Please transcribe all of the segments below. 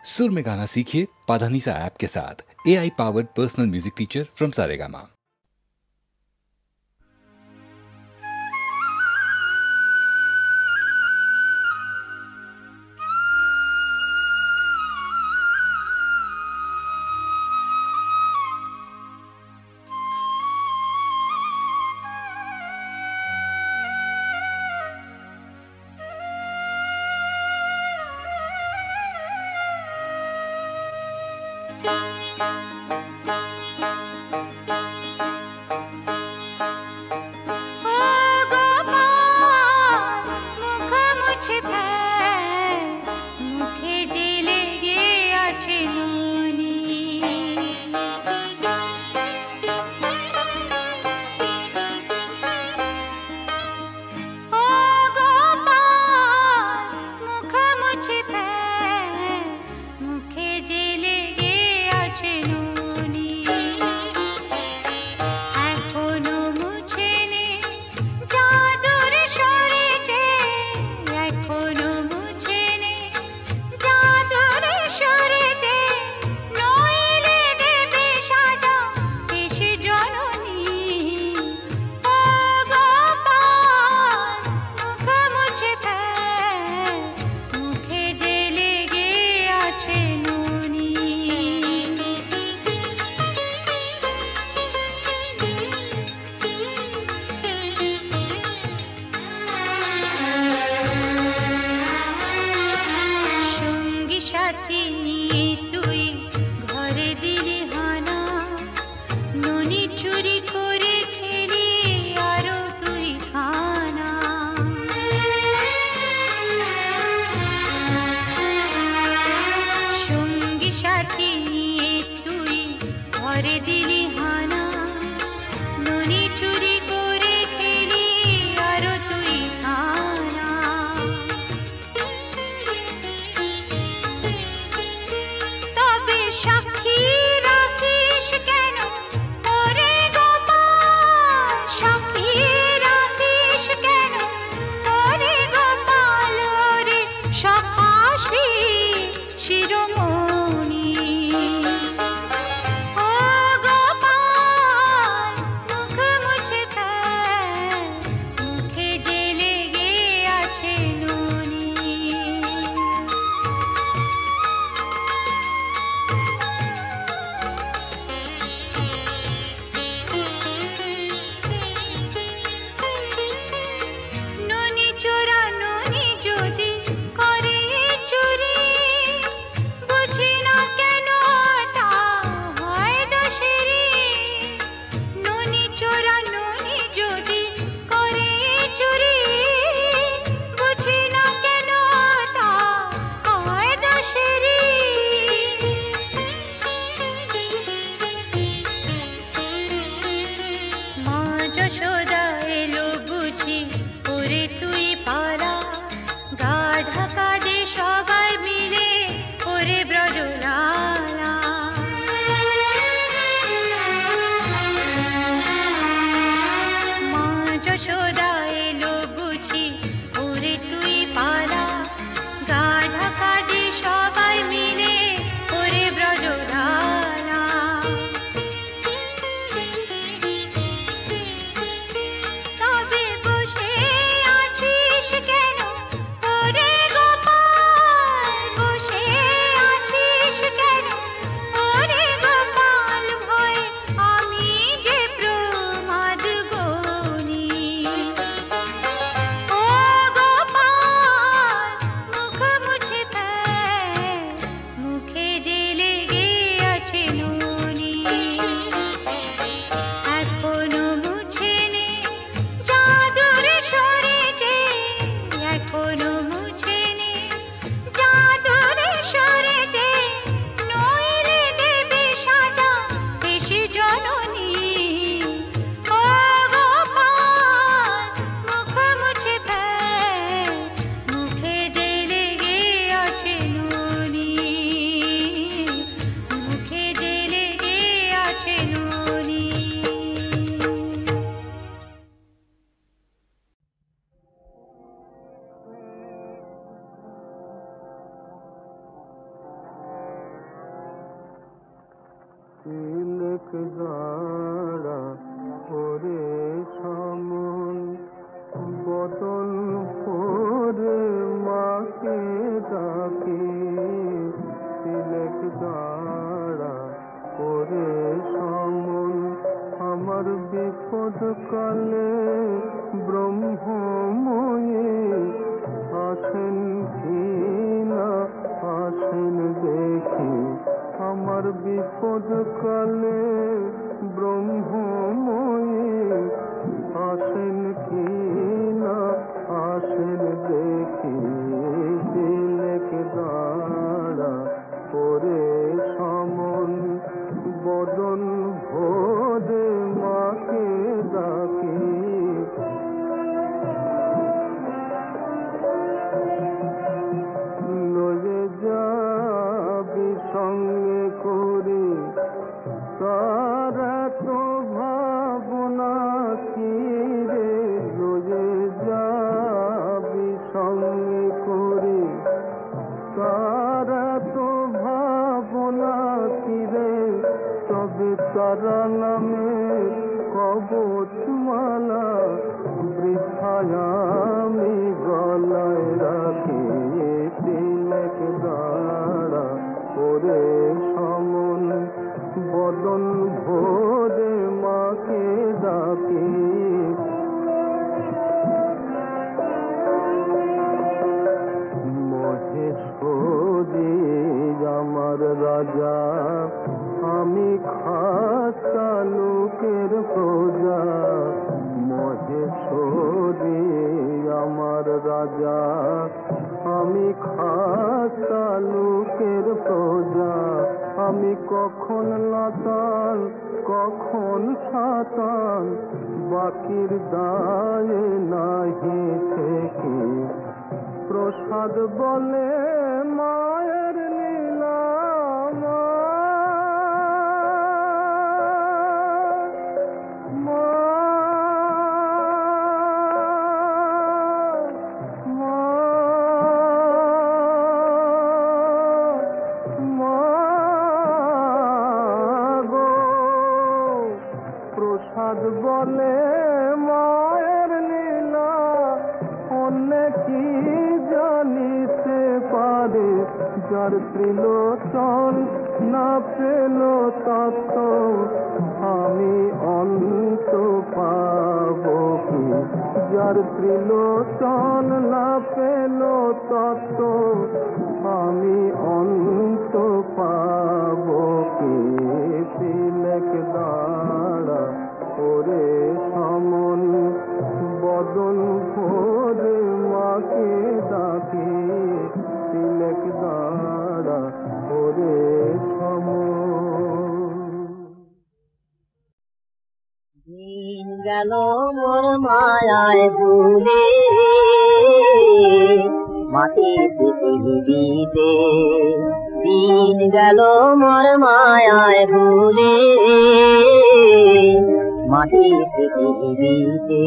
सुर में गाना सीखिए पाधानीसा ऐप के साथ। AI powered personal music teacher from Saregama. তিলক দাঁড়া ওরে সামন বদন পরে মাকে ডাকি তিলক দাঁড়া ওরে সামন আমার বিপদ কালে ব্রহ্মময়ী আসেন কি না আসেন দেখি আমার বিপদ কালে ব্রহ্মময়ী আসেন কি না আসেন দেখি তিলক দাঁড়া ওরে সমন বদন ভোরে মাকে ডাকি লয়ে যাবি সঙ্গে করে তারা তো ভাবনা কি রে লয়ে যাবি সঙ্গে করে তারা তো ভাবনা কি রে তবে তারা নামে কবচ মালা বৃথায় আমি গলায় রাখি তিলক দাঁড়া ওরে সমন বদন ভোরে মাকে ডাকি মহেশ্বরী আমার রাজা আমি খাস্তা লোকের প্রজা মহেশ্বরী আমার রাজা আমি খাস্তা লোকের প্রজা আমি কখন লাতান কখন সাতান বাকির দায়ে নাহি থেকে প্রসাদ বলে মায়ের লীলা প্রসাদ বলে মায়ের লীলা অন্য কি জানিতে পারে যার ত্রিলোচন না পেল তত্ত্ব আমি অন্ত পাব কি যার ত্রিলোচন না পেল তত্ত্ব আমি অন্ত পাব কি তিলক দাঁড়া ওরে সমন বদন ভোরে মাকে ডাকি তিলক দাঁড়া ওরে সমন দিন গেল মোর মায়ায় ভুলে মাটি পৃথিবীতে দিন গেল মোর মায়ায় ভুলে মাটি পৃথিবীতে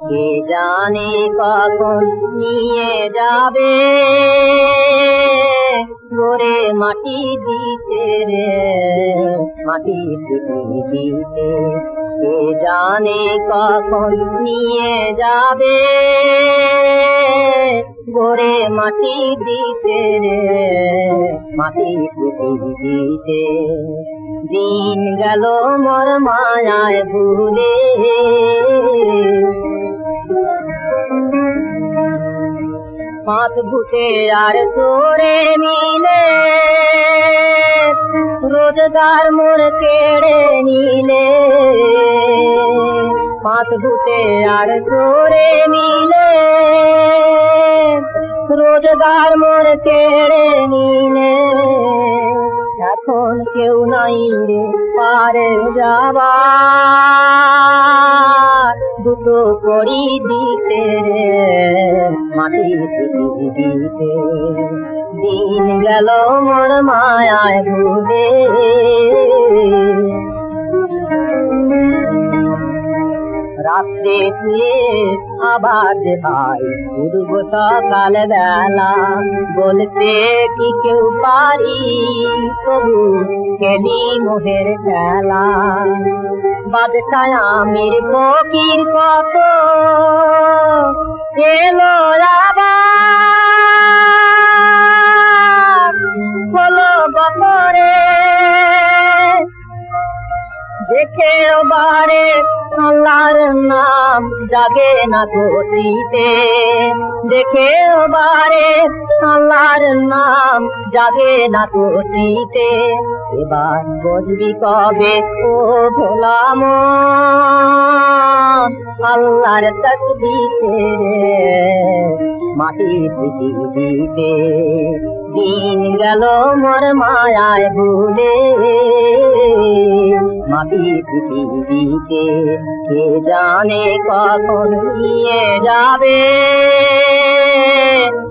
কে জানে কখন নিয়ে যাবে গোরে মাটি দিতে রে মাটি পৃথিবীতে কে জানে কখন নিয়ে যাবে গোরে মাটি দিতে রে মাটি পৃথিবীতে দিন গেল মোর মায়ায় ভুলে পাঁচ ভূতে আর তোরে মিলে রোজগার মোর কেড়ে নিলে পাঁচ ভূতে আর তোরে মিলে রোজগার মোর কেড়ে নিলে এখন কেউ নাই রে পারে যাবার দুটো করি দিতে রে মাটি দিতে দিন গেল মোর মায়ায় ভুলে রাত্রে শুয়ে আবার যে ভাই উঠব সকাল বেলা বলতে কি কেউ পারি তবু খেলি মোহের খেলা বাদশাহ আমির ফকির কত এলো আবার হলো বপরে দেখে বারে আল্লাহর নাম জাগে না গতিতে দেখে বারে আল্লাহর নাম জাগে না গতিতে এবার বুঝবি কবে ও ভোলা মন আল্লাহর তসবিতে মাটি পৃথিবীতে দিন গেল মোর মায়ায় ভুলে মাটি পৃথিবীতে কে জানে কখন নিয়ে যাবে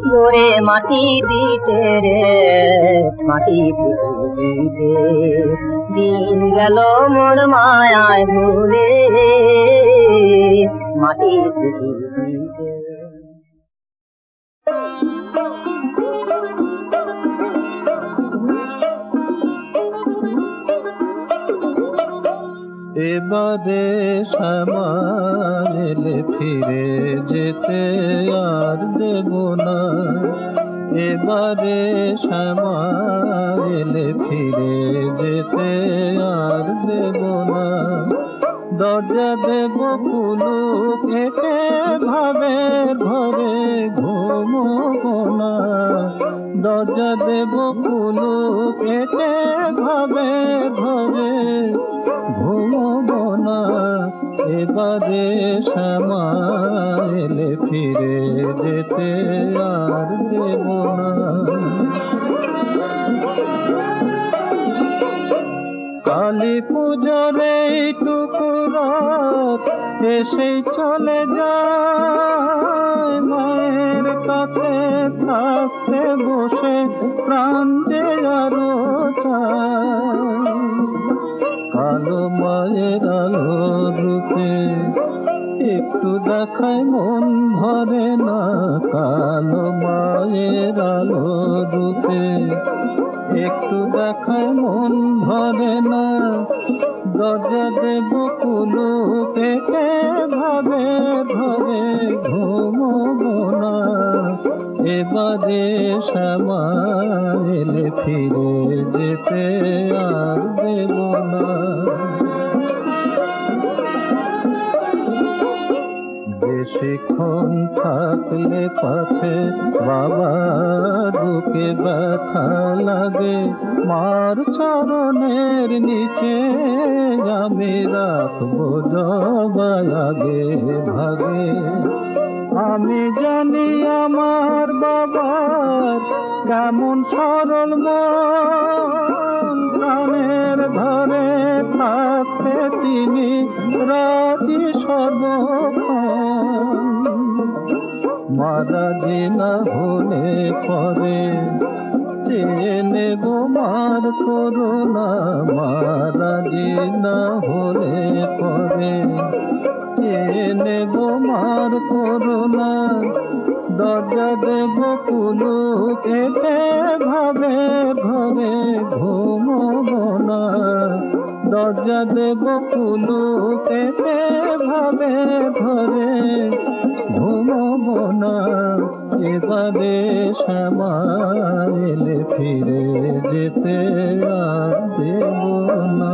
গোরে মাটি দিতে রে মাটি পৃথিবীতে দিন গেল মোর মায়ায় ভুলে মাটি পৃথিবীতে এবারে সামালে ফিরে যেতে আর দেব না এবারে সামালে ফিরে যেতে আর দেব না দরজা দেব কুলু কেটে ভাবের ঘরে ঘুমোবো না দরজা দেব কুলু কেটে ভাবের ঘরে ঘুমোবো না এবারে সামালে ফিরে যেতে আর দেব না কালী পুজোর এইটুকু রাত এসেই চলে যায় মায়ের কাছে থাকতে বসে প্রাণ যে আরো চায় কালো মায়ের আলো রূপে একটু দেখায় মন ভরে না কালো মায়ের আলো রূপে একটু দেখায় মন ভরে না দরজা দেব কুলু পেটে ভাবে ভরে ঘুমোবো না এবারে সামালে ফিরে যেতে আর দেব না বেশিক্ষণ থাকলে পাছে বাবা বুকে ব্যথা লাগে মার চরণের নিচে আমি রাখবো জবাই আগে ভাগে আমি জানি আমার বাবার কেমন সরল মন প্রাণের ধরে থাকতে তিনি রাজি সর্বক্ষণ মারা যে না হলে পরে চেয়ে নেব মার করোনা মারা যে না হলে পরে চেয়ে নেব মার করোনা দরজা দেব কুলু কেটে ভাবে ঘরে ঘুমোবো না দরজা দেব কুলু কেটে ভাবে ঘরে ঘুমোবো না এবারে সামালে ফিরে যেতে আর দেব না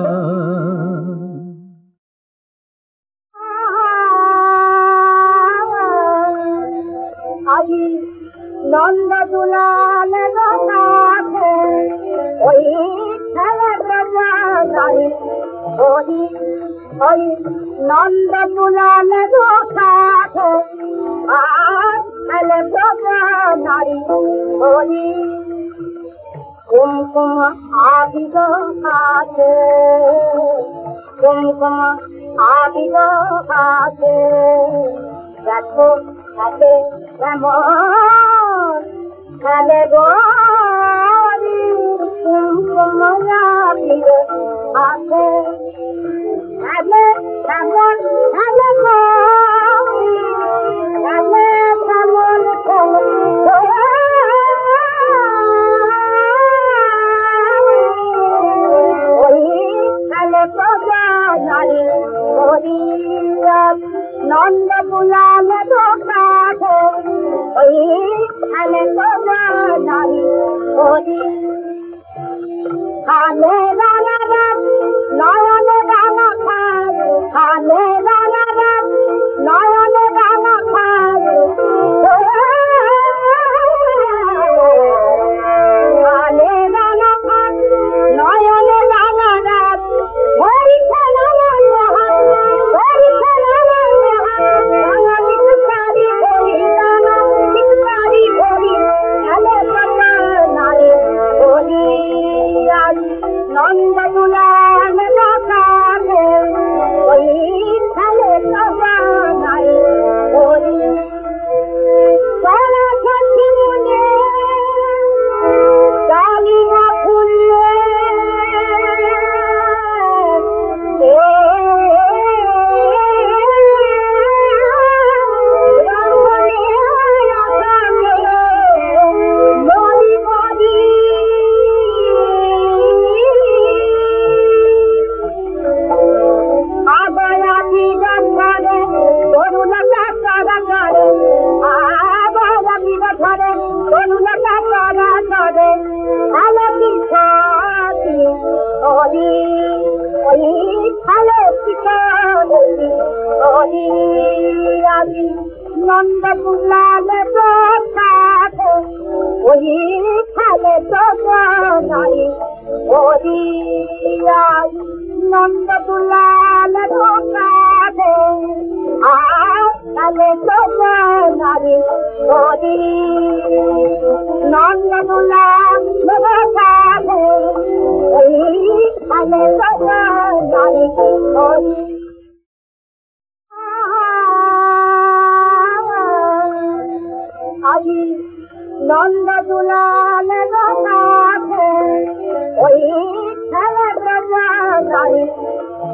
নন্দ দুলাল গাছে ওই ছেলে প্রজাই ওই নন্দ দুলাল গাছে আর ছেলে প্রজা নারী ওই কুমকুম আবিদ আছে কুমকুম আবিদ আছে দেখো থাকে কেমন খেলে গরি কুমকুম আবিদ আছে খেলে কেমন খেলে গরি খালে রাঙা রাত নয়নে রাঙা খাল খালে রাঙা রাত নয়নে রাঙা খাল খালে রাঙা খাল নয়নে রাঙা রাত হরি খেলা হরি খেলা রাঙা পিচকারি হরি রাঙা পিচকারি হরি খেলে পাতা নারী হরি নন্দ দুলাল কাছে ওই খেলে পাতা নারী হরি সরস্বতী মুনে ডালিয়া ফুলে নন্দ দুলাল কাছে ওই খেলে তো নারী হরি নন্দ দুলাল কাছে খেলে তো নারী হরি নন্দ দুলাল কাছে ওই খেলে তো নারী হরি আজি নন্দ দুলাল কাছে ওই খেলে নারী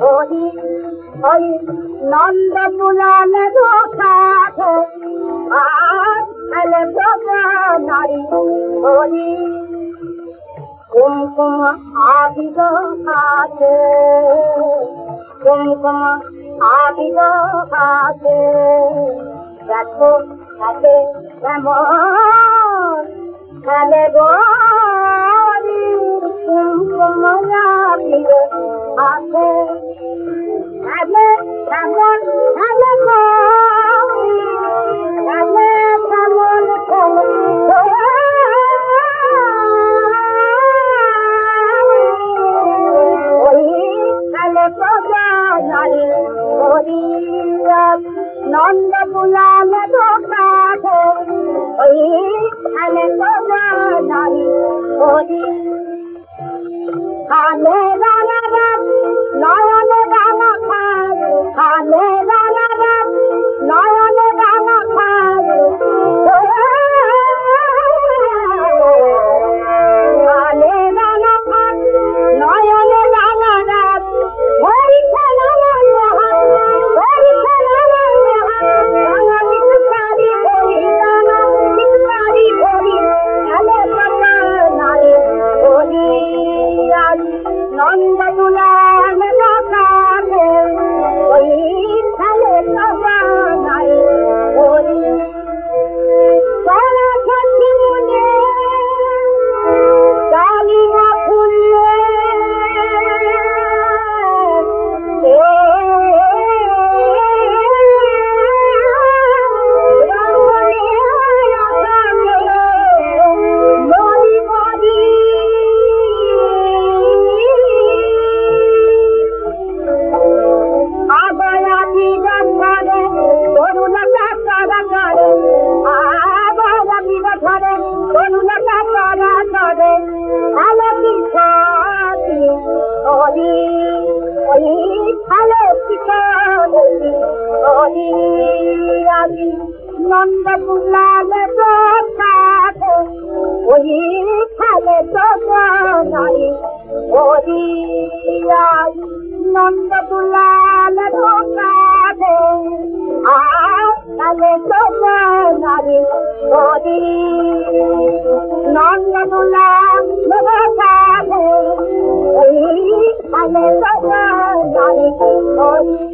হরি ওই নন্দ দুলাল কাছে খেলে নারী হরি কুমকুম আবিদ কাছে কুমকুম আবিদ কাছে দেখো খেলে কেমন খেলে গরি কুমকুম আবিদ আছে খেলে কেমন খেলে খেলে কেমন ওই খেলে প্রজা নারী হরি নন্দ দুলাল কাছে ওই খেলে প্রজা নারী হরি খালে রাঙা রাত নয়নে রাঙা খাল খালে রাঙা রাত নয়নে রাঙা খাল খালে রাঙা খাল নয়নে রাঙা রাত হরি খেলা হরি খেলা রাঙা পিচকারি হরি রাঙা পিচকারি হরি খেলে পাতা নারী হরি নন্দ দুলাল কাছে ওই খেলে পাতা নারী হরি সরস্বতী মুনে ডালিয়া ফুলে নন্দ দুলাল কাছে ওই খেলে তো নারী হরি নন্দ দুলাল কাছে খেলে তো নারী হরি নন্দ দুলাল কাছে ওই খেলে তো নারী হরি